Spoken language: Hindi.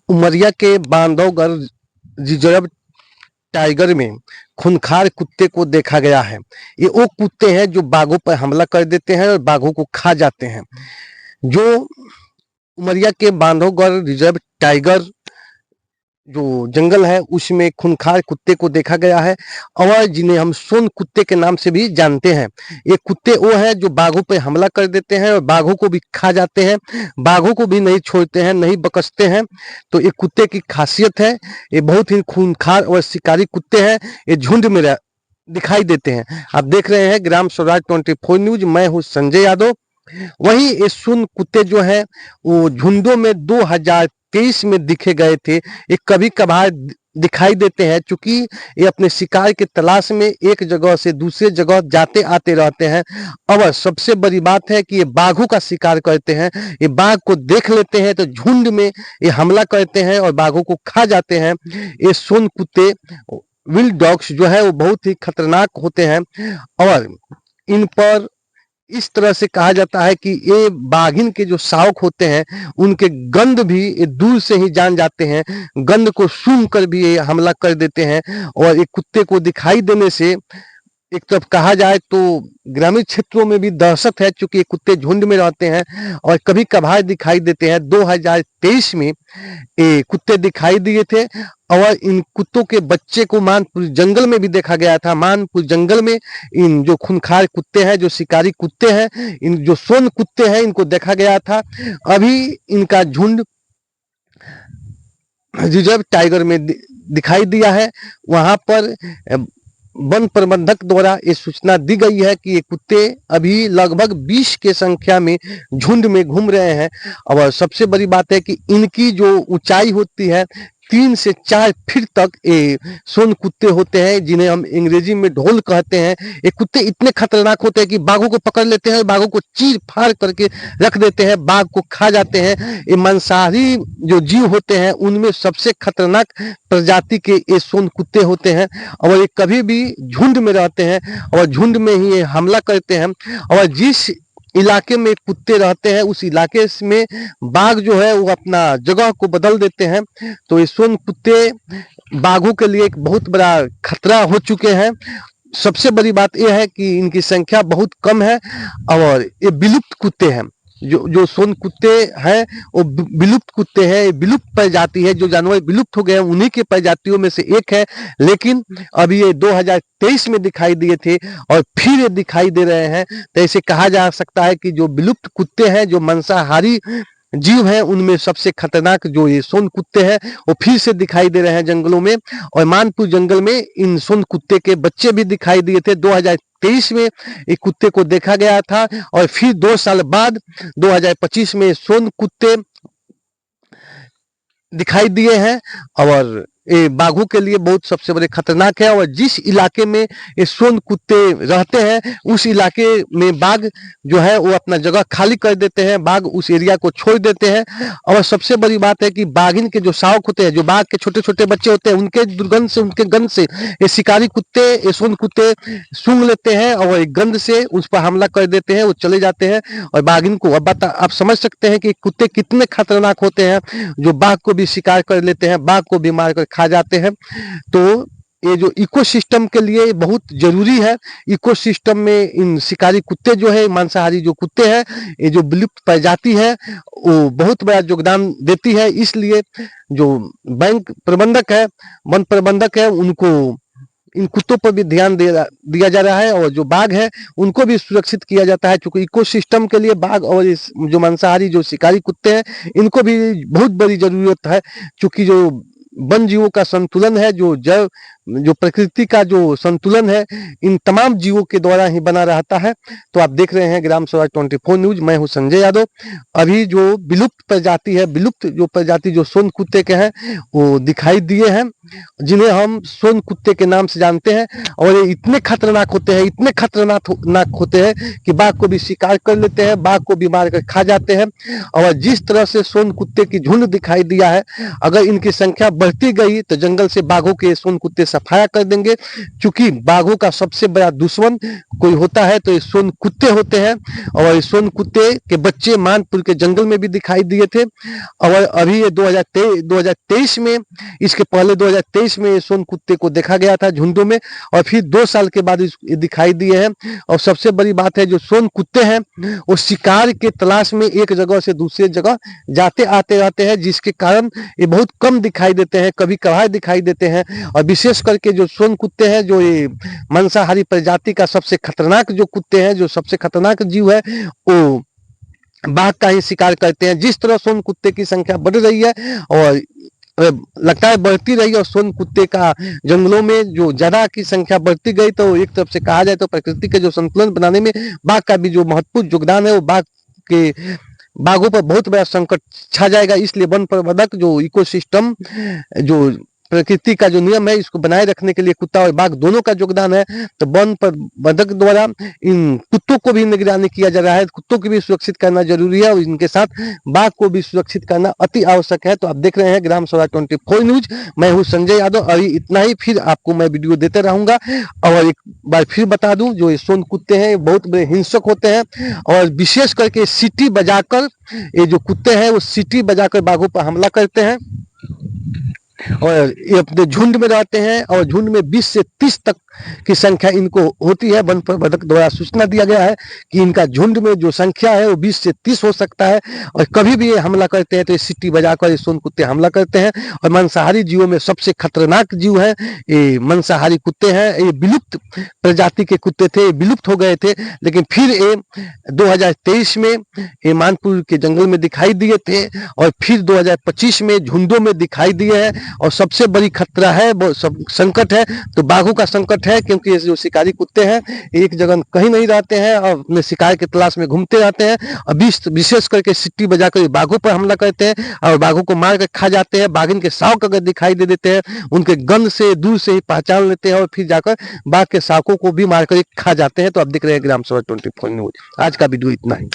उमरिया के बांधवगढ़ रिजर्व टाइगर में खूंखार कुत्ते को देखा गया है। ये वो कुत्ते हैं जो बाघों पर हमला कर देते हैं और बाघों को खा जाते हैं। जो उमरिया के बांधवगढ़ रिजर्व टाइगर जो जंगल है उसमें खूंखार कुत्ते को देखा गया है और जिन्हें हम सोन कुत्ते के नाम से भी जानते हैं। ये कुत्ते वो हैं जो बाघों पर हमला कर देते हैं और बाघों को भी खा जाते हैं, बाघों को भी नहीं छोड़ते हैं, नहीं बकसते हैं। तो ये कुत्ते की खासियत है। ये बहुत ही खूंखार और शिकारी कुत्ते हैं। ये झुंड में दिखाई देते हैं। आप देख रहे हैं ग्राम स्वराज 24 न्यूज, मैं हूँ संजय यादव। वहीं ये सुन कुत्ते जो है वो झुंडों में 2023 में दिखे गए थे। ये कभी कभार दिखाई देते हैं क्योंकि ये अपने शिकार की तलाश में एक जगह से दूसरे जगह जाते आते रहते हैं। और सबसे बड़ी बात है कि ये बाघों का शिकार करते हैं। ये बाघ को देख लेते हैं तो झुंड में ये हमला करते हैं और बाघों को खा जाते हैं। ये सोन कुत्ते विल्ड डॉग्स जो है वो बहुत ही खतरनाक होते हैं और इन पर इस तरह से कहा जाता है कि ये बाघिन के जो शावक होते हैं उनके गंध भी ये दूर से ही जान जाते हैं। गंध को सूंघ कर भी ये हमला कर देते हैं और एक कुत्ते को दिखाई देने से एक तरफ कहा जाए तो ग्रामीण क्षेत्रों में भी दहशत है क्योंकि ये कुत्ते झुंड में रहते हैं और कभी कभार दिखाई देते हैं। 2023 में ये कुत्ते दिखाई दिए थे और इन कुत्तों के बच्चे को मानपुर जंगल में भी देखा गया था। मानपुर जंगल में इन जो खूंखार कुत्ते हैं, जो शिकारी कुत्ते हैं, इन जो सोन कुत्ते हैं, इनको देखा गया था। अभी इनका झुंड रिजर्व टाइगर में दिखाई दिया है। वहां पर वन प्रबंधक द्वारा ये सूचना दी गई है कि ये कुत्ते अभी लगभग 20 के संख्या में झुंड में घूम रहे हैं। और सबसे बड़ी बात है कि इनकी जो ऊंचाई होती है 3 से 4 फीट तक ये सोन कुत्ते होते हैं, जिन्हें हम अंग्रेजी में ढोल कहते हैं। ये कुत्ते इतने खतरनाक होते हैं कि बाघों को पकड़ लेते हैं, बाघों को चीर फाड़ करके रख देते हैं, बाघ को खा जाते हैं। ये मांसाहारी जो जीव होते हैं उनमें सबसे खतरनाक प्रजाति के ये सोन कुत्ते होते हैं और ये कभी भी झुंड में रहते हैं और झुंड में ही ये हमला करते हैं। और जिस इलाके में कुत्ते रहते हैं उस इलाके में बाघ जो है वो अपना जगह को बदल देते हैं। तो ये सोन कुत्ते बाघों के लिए एक बहुत बड़ा खतरा हो चुके हैं। सबसे बड़ी बात यह है कि इनकी संख्या बहुत कम है और ये विलुप्त कुत्ते हैं। जो सोन कुत्ते हैं वो विलुप्त कुत्ते हैं, विलुप्त प्रजाति है। जो जानवर विलुप्त हो गए हैं उन्हीं के प्रजातियों में से एक है, लेकिन अभी ये 2023 में दिखाई दिए थे और फिर ये दिखाई दे रहे हैं। तो ऐसे कहा जा सकता है कि जो विलुप्त कुत्ते हैं, जो मांसाहारी जीव हैं, उनमें सबसे खतरनाक जो ये सोन कुत्ते हैं वो फिर से दिखाई दे रहे हैं जंगलों में। और मानपुर जंगल में इन सोन कुत्ते के बच्चे भी दिखाई दिए थे। 2023 में एक कुत्ते को देखा गया था और फिर 2 साल बाद 2025 में सोन कुत्ते दिखाई दिए हैं और ये बाघों के लिए बहुत सबसे बड़े खतरनाक है। और जिस इलाके में ये सोन कुत्ते रहते हैं उस इलाके में बाघ जो है वो अपना जगह खाली कर देते हैं, बाघ उस एरिया को छोड़ देते हैं। और सबसे बड़ी बात है कि बाघिन के जो शावक होते हैं, जो बाघ के छोटे छोटे बच्चे होते हैं, उनके दुर्गंध से, उनके गंध से ये शिकारी कुत्ते, ये सोन कुत्ते सूंघ लेते हैं और एक गंध से उस पर हमला कर देते हैं, वो चले जाते हैं और बाघिन को अब आप समझ सकते हैं कि कुत्ते कितने खतरनाक होते हैं, जो बाघ को भी शिकार कर लेते हैं, बाघ को भी मार कर खा जाते हैं। तो ये जो इकोसिस्टम के लिए बहुत जरूरी है। इकोसिस्टम में इन शिकारी कुत्ते जो है, मांसाहारी जो कुत्ते हैं, ये जो विलुप्त प्रजाति है वो बहुत बड़ा योगदान देती है। इसलिए जो बैंक प्रबंधक है, वन प्रबंधक है, उनको इन कुत्तों पर भी ध्यान दिया जा रहा है और जो बाघ है उनको भी सुरक्षित किया जाता है, क्योंकि इकोसिस्टम के लिए बाघ और इस जो मांसाहारी जो शिकारी कुत्ते हैं इनको भी बहुत बड़ी जरूरत है। क्योंकि जो वन जीवों का संतुलन है, जो प्रकृति का जो संतुलन है, इन तमाम जीवों के द्वारा ही बना रहता है। तो आप देख रहे हैं ग्राम स्वराज 24 न्यूज, मैं हूं संजय यादव। अभी जो विलुप्त प्रजाति है, विलुप्त जो प्रजाति जो सोन कुत्ते के हैं वो दिखाई दिए हैं जिन्हें हम सोन कुत्ते के नाम से जानते हैं, और ये इतने खतरनाक होते हैं, इतने खतरनाक होते हैं कि बाघ को भी शिकार कर लेते हैं, बाघ को भी मार कर खा जाते हैं। और जिस तरह से सोन कुत्ते की झुंड दिखाई दिया है, अगर इनकी संख्या बढ़ती गई तो जंगल से बाघों के सोन कुत्ते सफाया कर देंगे। क्योंकि बाघों का सबसे बड़ा दुश्मन कोई होता है तो ये सोन कुत्ते होते हैं। और सोन कुत्ते के बच्चे मानपुर के जंगल में भी दिखाई दिए थे। और अभी ये 2023 में, इसके पहले 2023 में सोन कुत्ते को देखा गया था झुंडों में, और फिर 2 साल के बाद ये दिखाई दिए हैं। और सबसे बड़ी बात है, जो सोन कुत्ते हैं वो शिकार के तलाश में एक जगह से दूसरे जगह जाते आते रहते हैं, जिसके कारण ये बहुत कम दिखाई देते हैं, कभी कभार दिखाई देते हैं। और विशेष करके जो सोन कुत्ते हैं, जो ये मांसाहारी प्रजाति का सबसे खतरनाक जो कुत्ते हैं, जो सबसे खतरनाक जीव है, वो बाघ का ही शिकार करते हैं। जिस तरह सोन कुत्ते की संख्या बढ़ रही है और लगता है बढ़ती रही, और सोन कुत्ते का जंगलों में जो ज्यादा की संख्या बढ़ती गई, तो एक तरफ से कहा जाए तो प्रकृति के जो संतुलन बनाने में बाघ का भी जो महत्वपूर्ण योगदान है, वो बाघों पर बहुत बड़ा संकट छा जाएगा। इसलिए वन प्रबंधक जो इकोसिस्टम, जो प्रकृति का जो नियम है, इसको बनाए रखने के लिए कुत्ता और बाघ दोनों का योगदान है। तो वन प्रबंधक द्वारा इन कुत्तों को भी निगरानी किया जा रहा है, कुत्तों को भी सुरक्षित करना जरूरी है, और इनके साथ बाघ को भी सुरक्षित करना अति आवश्यक है। तो आप देख रहे हैं ग्राम स्वराज 24 न्यूज, मैं हूँ संजय यादव। अभी इतना ही, फिर आपको मैं वीडियो देते रहूंगा। और एक बार फिर बता दूं, जो ये सोन कुत्ते हैं बहुत बड़े हिंसक होते हैं, और विशेष करके सीटी बजाकर, ये जो कुत्ते हैं वो सीटी बजाकर बाघों पर हमला करते हैं, और ये अपने झुंड में रहते हैं, और झुंड में 20 से 30 तक की संख्या इनको होती है। वन प्रबंधक द्वारा सूचना दिया गया है कि इनका झुंड में जो संख्या है वो 20 से 30 हो सकता है। और कभी भी ये हमला करते हैं तो ये सीटी बजाकर ये सोन कुत्ते हमला करते हैं। और मांसाहारी जीवों में सबसे खतरनाक जीव है ये मांसाहारी कुत्ते हैं। ये विलुप्त प्रजाति के कुत्ते थे, विलुप्त हो गए थे, लेकिन फिर ये 2023 में ये मानपुर के जंगल में दिखाई दिए थे, और फिर 2025 में झुंडों में दिखाई दिए हैं। और सबसे बड़ी खतरा है, वो संकट है तो बाघों का संकट है, क्योंकि ये जो शिकारी कुत्ते हैं एक जगह कहीं नहीं रहते हैं और अपने शिकार की तलाश में घूमते रहते हैं। और विशेष करके सीटी बजाकर बाघों पर हमला करते हैं और बाघों को मार कर खा जाते हैं। बाघिन के शावक अगर दिखाई दे देते हैं, उनके गंध से दूर से ही पहचान लेते हैं, और फिर जाकर बाघ के शावकों को भी मारकर खा जाते हैं। तो आप देख रहे हैं ग्राम स्वराज 24 न्यूज। आज का वीडियो इतना ही।